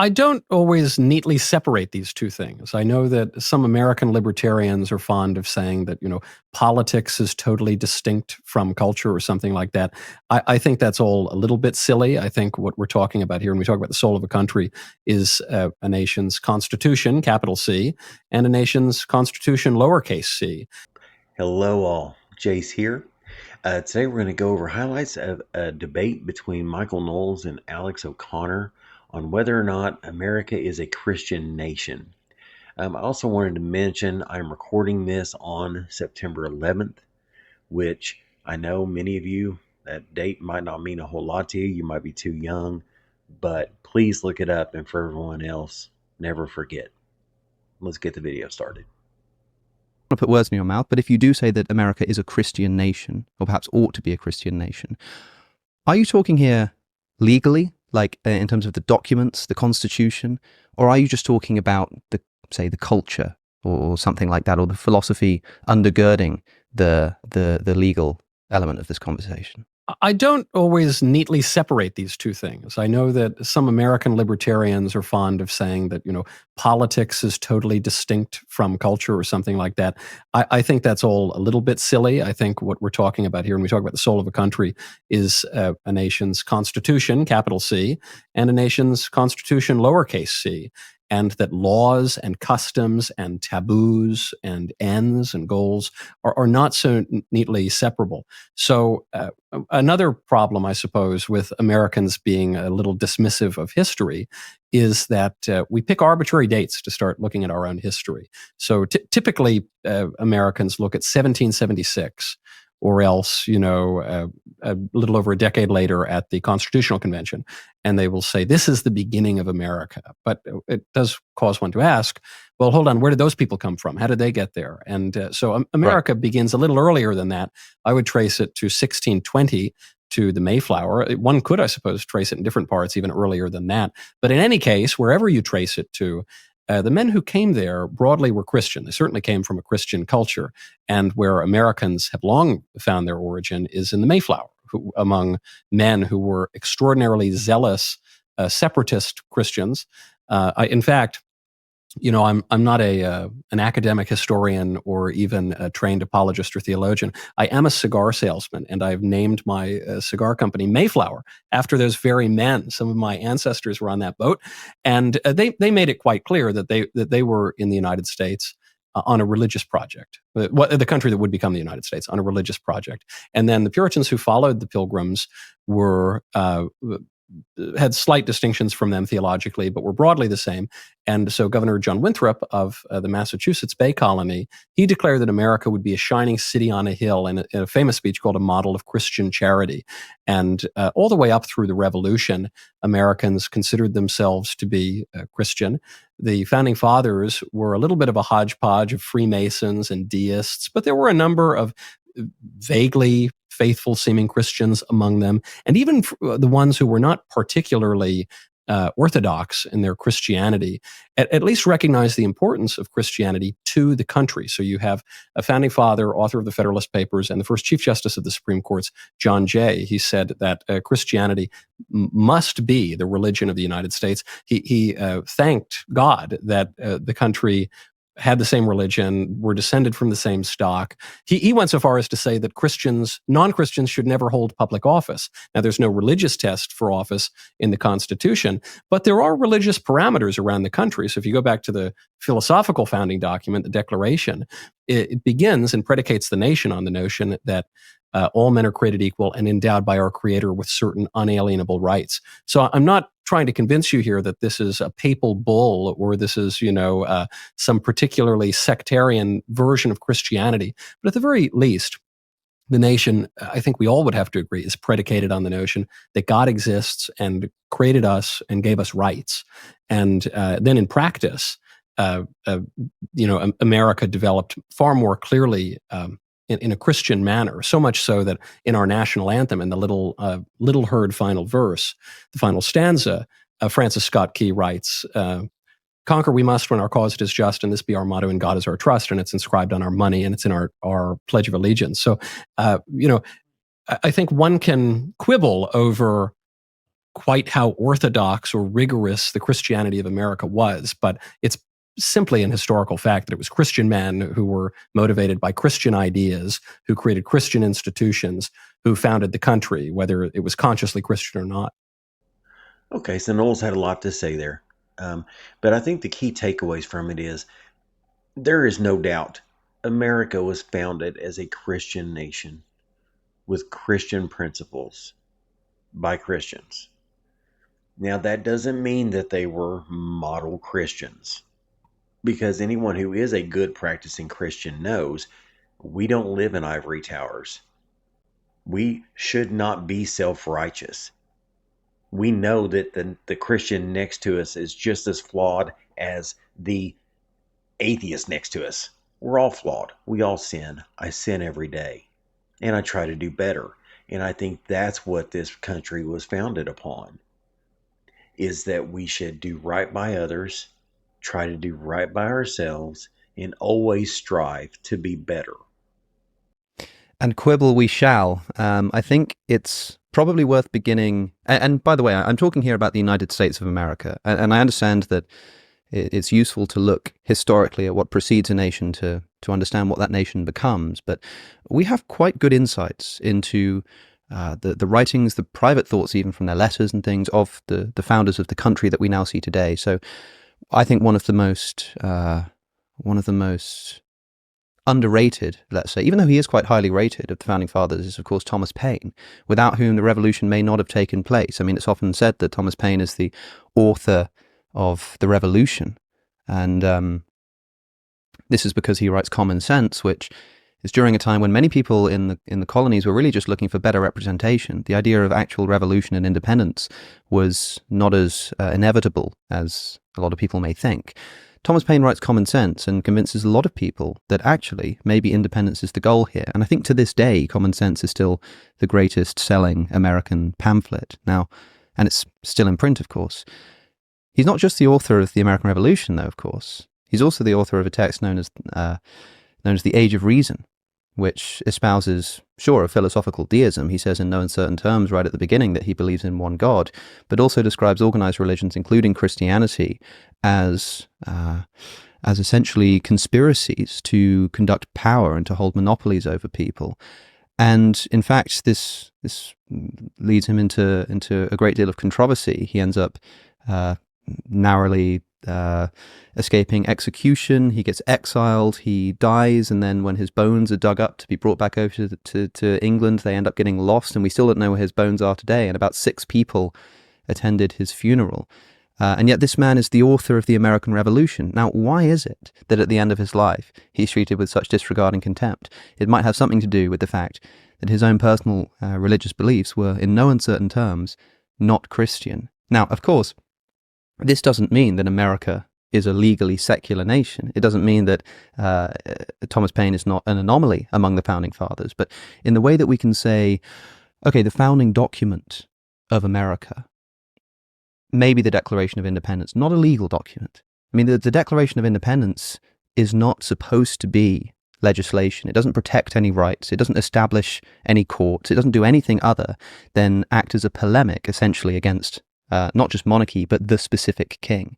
I don't always neatly separate these two things. I know that some American libertarians are fond of saying that, politics is totally distinct from culture or something like that. I think that's all a little bit silly. I think what we're talking about here when we talk about the soul of a country is a nation's constitution, capital C, and a nation's constitution, lowercase c. Hello, all. Jace here. Today we're going to go over highlights of a debate between Michael Knowles and Alex O'Connor on whether or not America is a Christian nation. I also wanted to mention I'm recording this on September 11th, which I know many of you, that date might not mean a whole lot to you. You might be too young, but please look it up. And for everyone else, never forget. Let's get the video started. To put words in your mouth, but if you do say that America is a Christian nation, or perhaps ought to be a Christian nation, are you talking here legally, like in terms of the documents, the Constitution, or are you just talking about the culture or something like that, or the philosophy undergirding the legal element of this conversation? I don't always neatly separate these two things. I know that some American libertarians are fond of saying that, politics is totally distinct from culture or something like that. I think that's all a little bit silly. I think what we're talking about here when we talk about the soul of a country is a nation's constitution, capital C, and a nation's constitution, lowercase c. And that laws and customs and taboos and ends and goals are not so neatly separable. So another problem, I suppose, with Americans being a little dismissive of history is that we pick arbitrary dates to start looking at our own history. So typically, Americans look at 1776, or else, a little over a decade later at the Constitutional Convention, and they will say, this is the beginning of America. But it does cause one to ask, well, hold on, where did those people come from? How did they get there? And so America begins a little earlier than that. I would trace it to 1620, to the Mayflower. One could, I suppose, trace it in different parts even earlier than that. But in any case, wherever you trace it to, the men who came there broadly were Christian. They certainly came from a Christian culture. And where Americans have long found their origin is in the Mayflower, among men who were extraordinarily zealous separatist Christians. In fact, I'm not an academic historian or even a trained apologist or theologian. I am a cigar salesman, and I've named my cigar company Mayflower after those very men. Some of my ancestors were on that boat, and they made it quite clear that they were in the United States on a religious project, the country that would become the United States, on a religious project. And then the Puritans who followed the Pilgrims were had slight distinctions from them theologically, but were broadly the same. And so Governor John Winthrop of the Massachusetts Bay Colony, he declared that America would be a shining city on a hill in a famous speech called A Model of Christian Charity. And all the way up through the Revolution, Americans considered themselves to be Christian. The Founding Fathers were a little bit of a hodgepodge of Freemasons and deists, but there were a number of vaguely faithful seeming Christians among them. And even the ones who were not particularly orthodox in their Christianity, at least recognize the importance of Christianity to the country. So you have a founding father, author of the Federalist Papers, and the first Chief Justice of the Supreme Court, John Jay. He said that Christianity must be the religion of the United States. He thanked God that the country had the same religion, were descended from the same stock. He went so far as to say that non-Christians should never hold public office. Now, there's no religious test for office in the Constitution, but there are religious parameters around the country. So if you go back to the philosophical founding document, the Declaration, it begins and predicates the nation on the notion that all men are created equal and endowed by our Creator with certain unalienable rights. So I'm not trying to convince you here that this is a papal bull or this is, some particularly sectarian version of Christianity. But at the very least, the nation, I think we all would have to agree, is predicated on the notion that God exists and created us and gave us rights. And then in practice, America developed far more clearly in a Christian manner, so much so that in our national anthem, in the little heard final verse, the final stanza, Francis Scott Key writes, "Conquer we must when our cause it is just, and this be our motto, and God is our trust," and it's inscribed on our money, and it's in our Pledge of Allegiance. So, I think one can quibble over quite how orthodox or rigorous the Christianity of America was, but it's simply an historical fact that it was Christian men who were motivated by Christian ideas, who created Christian institutions, who founded the country, whether it was consciously Christian or not. Okay, so Knowles had a lot to say there. But I think the key takeaways from it is there is no doubt America was founded as a Christian nation with Christian principles by Christians. Now, that doesn't mean that they were model Christians, because anyone who is a good practicing Christian knows we don't live in ivory towers. We should not be self righteous. We know that the Christian next to us is just as flawed as the atheist next to us. We're all flawed. We all sin. I sin every day. And I try to do better. And I think that's what this country was founded upon, is that we should do right by others, try to do right by ourselves, and always strive to be better. And quibble we shall. I think it's probably worth beginning. And by the way, I'm talking here about the United States of America. And I understand that it's useful to look historically at what precedes a nation to understand what that nation becomes. But we have quite good insights into the writings, the private thoughts, even from their letters and things, of the founders of the country that we now see today. So I think one of the most underrated, let's say, even though he is quite highly rated, of the founding fathers is, of course, Thomas Paine, without whom the revolution may not have taken place. I mean, it's often said that Thomas Paine is the author of the revolution, and this is because he writes Common Sense, which is during a time when many people in the colonies were really just looking for better representation. The idea of actual revolution and independence was not as inevitable as a lot of people may think. Thomas Paine writes Common Sense and convinces a lot of people that actually maybe independence is the goal here. And I think to this day, Common Sense is still the greatest selling American pamphlet now, and it's still in print, of course. He's not just the author of the American Revolution, though, of course. He's also the author of a text known as The Age of Reason, which espouses, sure, a philosophical deism. He says in no uncertain terms right at the beginning that he believes in one God, but also describes organized religions, including Christianity, as essentially conspiracies to conduct power and to hold monopolies over people. And in fact, this leads him into a great deal of controversy. He ends up narrowly escaping execution. He gets exiled, he dies, and then when his bones are dug up to be brought back over to England, they end up getting lost, and we still don't know where his bones are today, and about 6 people attended his funeral. And yet this man is the author of the American Revolution. Now, why is it that at the end of his life he's treated with such disregard and contempt? It might have something to do with the fact that his own personal religious beliefs were, in no uncertain terms, not Christian. Now, of course, this doesn't mean that America is a legally secular nation. It doesn't mean that Thomas Paine is not an anomaly among the founding fathers, but in the way that we can say, okay, the founding document of America, maybe the Declaration of Independence, not a legal document. I mean, the Declaration of Independence is not supposed to be legislation. It doesn't protect any rights. It doesn't establish any courts. It doesn't do anything other than act as a polemic, essentially, against not just monarchy, but the specific king.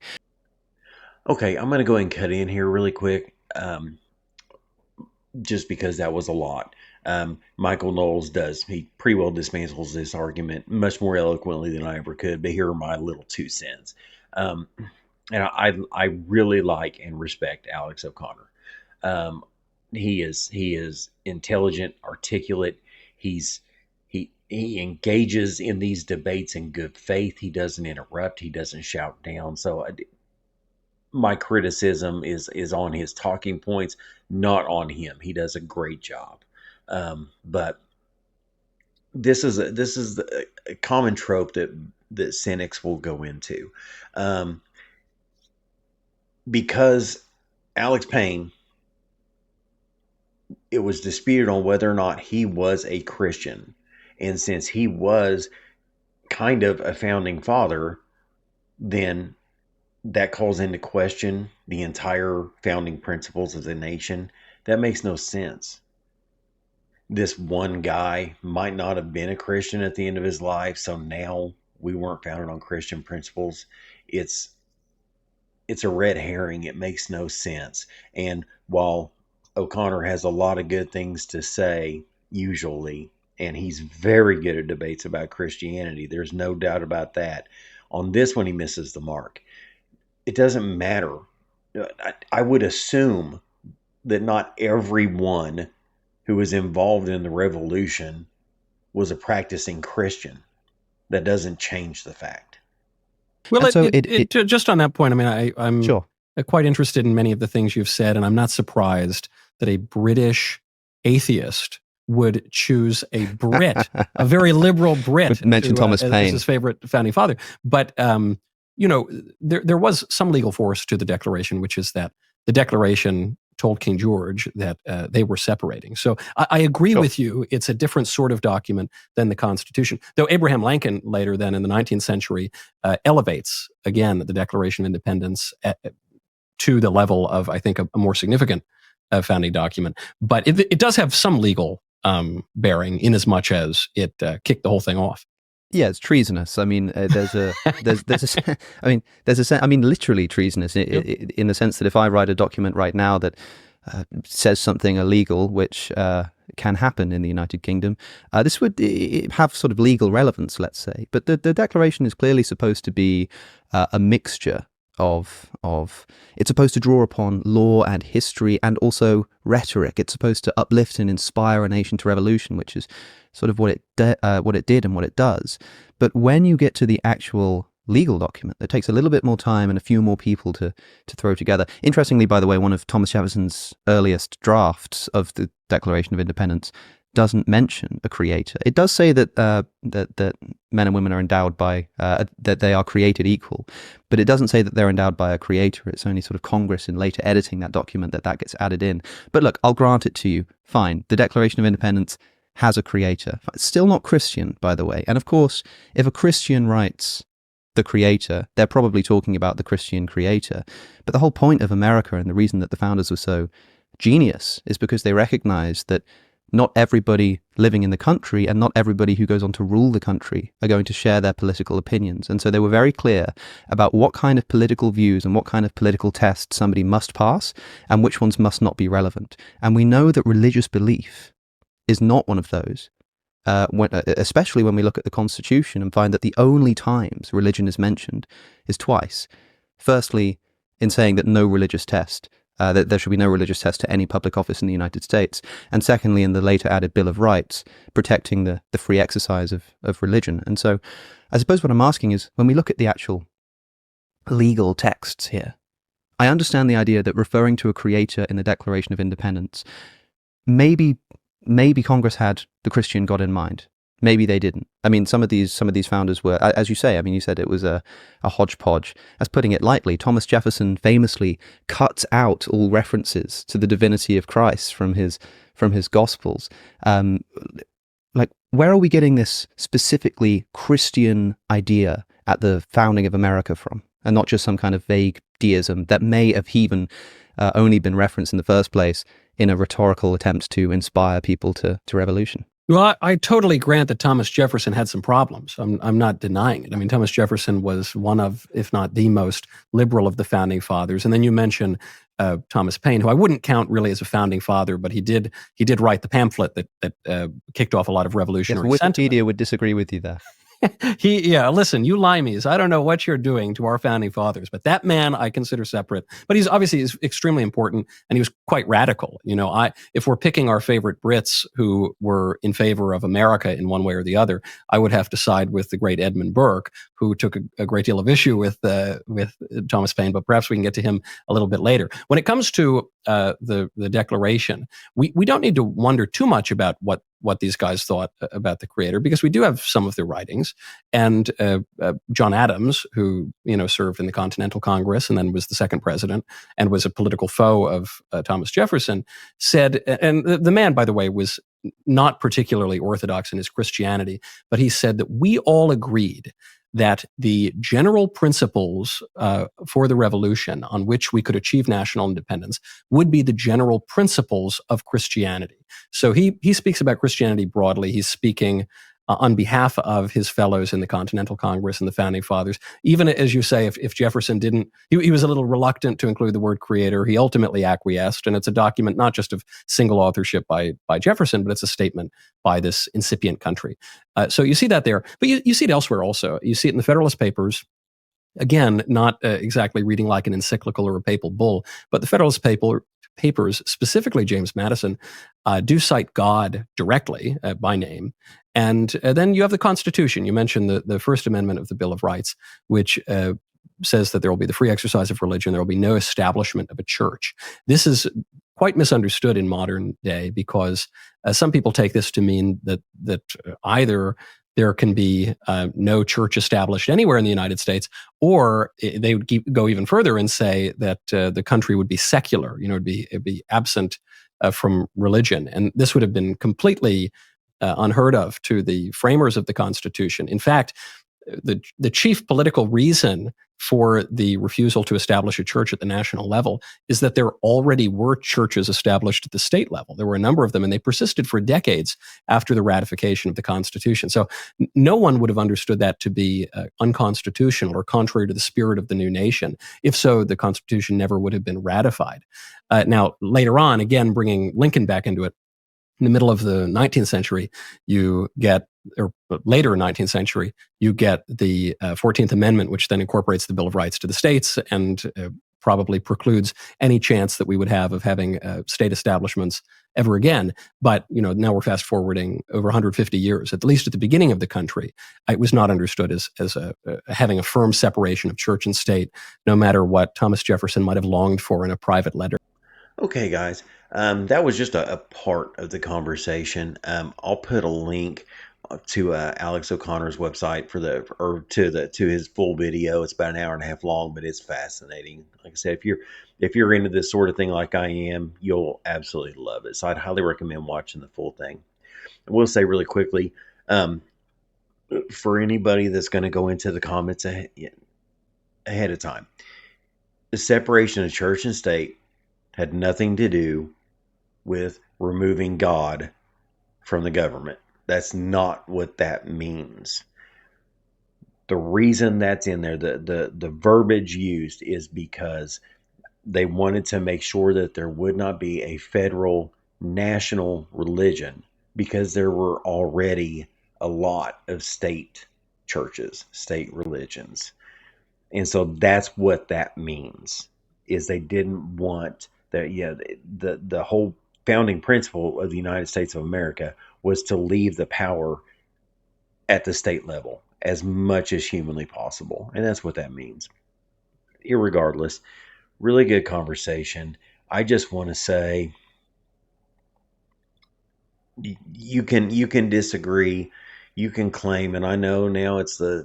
Okay, I'm going to go ahead and cut in here really quick, just because that was a lot. Michael Knowles he pretty well dismantles this argument much more eloquently than I ever could, but here are my little 2 cents. And I really like and respect Alex O'Connor. He is intelligent, articulate. He engages in these debates in good faith. He doesn't interrupt. He doesn't shout down. So my criticism is on his talking points, not on him. He does a great job. But this is a common trope that cynics will go into, because Alex Payne, it was disputed on whether or not he was a Christian, and since he was kind of a founding father, then that calls into question the entire founding principles of the nation. That makes no sense. This one guy might not have been a Christian at the end of his life, so now we weren't founded on Christian principles, it's it's a red herring. It makes no sense. And while O'Connor has a lot of good things to say, usually, and he's very good at debates about Christianity, there's no doubt about that. On this one, he misses the mark. It doesn't matter. I would assume that not everyone who was involved in the revolution was a practicing Christian. That doesn't change the fact. Well, And so just on that point, I mean, I'm sure. quite interested in many of the things you've said, and I'm not surprised that a British atheist would choose a Brit, a very liberal Brit, Mention Thomas Payne as his favorite founding father. But there was some legal force to the Declaration, which is that the Declaration told King George that they were separating. So I agree with you. It's a different sort of document than the Constitution. Though Abraham Lincoln later then in the 19th century elevates, again, the Declaration of Independence to the level of, I think, a more significant founding document. But it does have some legal bearing in as much as it kicked the whole thing off. Yeah, it's treasonous. I mean, there's literally treasonous in the sense that if I write a document right now that says something illegal, which can happen in the United Kingdom, this would have sort of legal relevance, let's say. But the Declaration is clearly supposed to be a mixture of it's supposed to draw upon law and history and also rhetoric. It's supposed to uplift and inspire a nation to revolution, which is sort of what it did and what it does. But when you get to the actual legal document, it takes a little bit more time and a few more people to throw together. Interestingly, by the way, one of Thomas Jefferson's earliest drafts of the Declaration of Independence doesn't mention a creator. It does say that that men and women are endowed by that they are created equal, but it doesn't say that they're endowed by a creator. It's only sort of Congress in later editing that document that gets added in. But look, I'll grant it to you. Fine, the Declaration of Independence has a creator. It's still not Christian, by the way. And of course, if a Christian writes the creator, they're probably talking about the Christian creator. But the whole point of America and the reason that the founders were so genius is because they recognized that not everybody living in the country and not everybody who goes on to rule the country are going to share their political opinions. And so they were very clear about what kind of political views and what kind of political tests somebody must pass and which ones must not be relevant. And we know that religious belief is not one of those, especially when we look at the Constitution and find that the only times religion is mentioned is twice. Firstly, in saying that no religious test, that there should be no religious test to any public office in the United States. And secondly, in the later added Bill of Rights, protecting the free exercise of religion. And so I suppose what I'm asking is, when we look at the actual legal texts here, I understand the idea that referring to a creator in the Declaration of Independence, maybe Congress had the Christian God in mind. Maybe they didn't. I mean, some of these founders were, as you say, I mean, you said it was a hodgepodge. As putting it lightly, Thomas Jefferson famously cuts out all references to the divinity of Christ from his Gospels. Like, where are we getting this specifically Christian idea at the founding of America from, and not just some kind of vague deism that may have even only been referenced in the first place in a rhetorical attempt to inspire people to revolution? Well, I totally grant that Thomas Jefferson had some problems. I'm not denying it. I mean, Thomas Jefferson was one of, if not the most liberal of the founding fathers. And then you mention Thomas Payne, who I wouldn't count really as a founding father, but he did write the pamphlet that kicked off a lot of revolutionary sentiment. Wikipedia would disagree with you there. Listen, you limeys, I don't know what you're doing to our founding fathers, but that man I consider separate. But he's obviously is extremely important, and he was quite radical. You know, if we're picking our favorite Brits who were in favor of America in one way or the other, I would have to side with the great Edmund Burke, who took a great deal of issue with Thomas Paine. But perhaps we can get to him a little bit later. When it comes to the Declaration, we don't need to wonder too much about what these guys thought about the creator, because we do have some of their writings. And John Adams, who served in the Continental Congress and then was the second president and was a political foe of Thomas Jefferson, said, and the man, by the way, was not particularly orthodox in his Christianity, but he said that we all agreed that the general principles for the revolution on which we could achieve national independence would be the general principles of Christianity. So he speaks about Christianity broadly. He's speaking on behalf of his fellows in the Continental Congress and the Founding Fathers. Even as you say, if Jefferson didn't, he was a little reluctant to include the word creator. He ultimately acquiesced, and it's a document not just of single authorship by Jefferson, but it's a statement by this incipient country. So you see that there, but you see it elsewhere also. You see it in the Federalist Papers. Again, not exactly reading like an encyclical or a papal bull, but the Federalist Papers, specifically James Madison, do cite God directly by name. And then you have the Constitution. You mentioned the First Amendment of the Bill of Rights, which says that there will be the free exercise of religion. There will be no establishment of a church. This is quite misunderstood in modern day because some people take this to mean that either there can be no church established anywhere in the United States, or they would go even further and say that the country would be secular. It'd be absent from religion, and this would have been completely unheard of to the framers of the Constitution. In fact, the chief political reason for the refusal to establish a church at the national level is that there already were churches established at the state level. There were a number of them, and they persisted for decades after the ratification of the Constitution. So no one would have understood that to be unconstitutional or contrary to the spirit of the new nation. If so, the Constitution never would have been ratified. Now, later on, again, bringing Lincoln back into it, in the middle of the 19th century, you get, or later 19th century, you get the 14th Amendment, which then incorporates the Bill of Rights to the states and probably precludes any chance that we would have of having state establishments ever again. But now we're fast forwarding over 150 years. At least at the beginning of the country, it was not understood as having a firm separation of church and state, no matter what Thomas Jefferson might have longed for in a private letter. Okay, guys, that was just a part of the conversation. I'll put a link to Alex O'Connor's website to his full video. It's about an hour and a half long, but it's fascinating. Like I said, if you're into this sort of thing like I am, you'll absolutely love it. So I'd highly recommend watching the full thing. I will say really quickly, for anybody that's going to go into the comments ahead of time, the separation of church and state had nothing to do with removing God from the government. That's not what that means. The reason that's in there, the verbiage used, is because they wanted to make sure that there would not be a federal national religion, because there were already a lot of state churches, state religions. And so that's what that means, is they didn't want the whole founding principle of the United States of America was to leave the power at the state level as much as humanly possible. And that's what that means. Irregardless, really good conversation. I just want to say, you can disagree, you can claim, and I know now it's the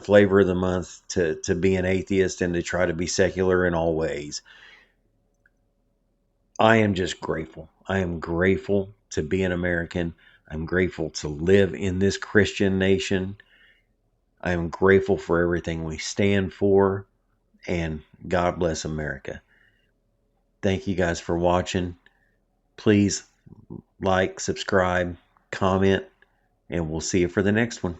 flavor of the month to be an atheist and to try to be secular in all ways. I am just grateful. I am grateful to be an American. I'm grateful to live in this Christian nation. I am grateful for everything we stand for, and God bless America. Thank you guys for watching. Please like, subscribe, comment, and we'll see you for the next one.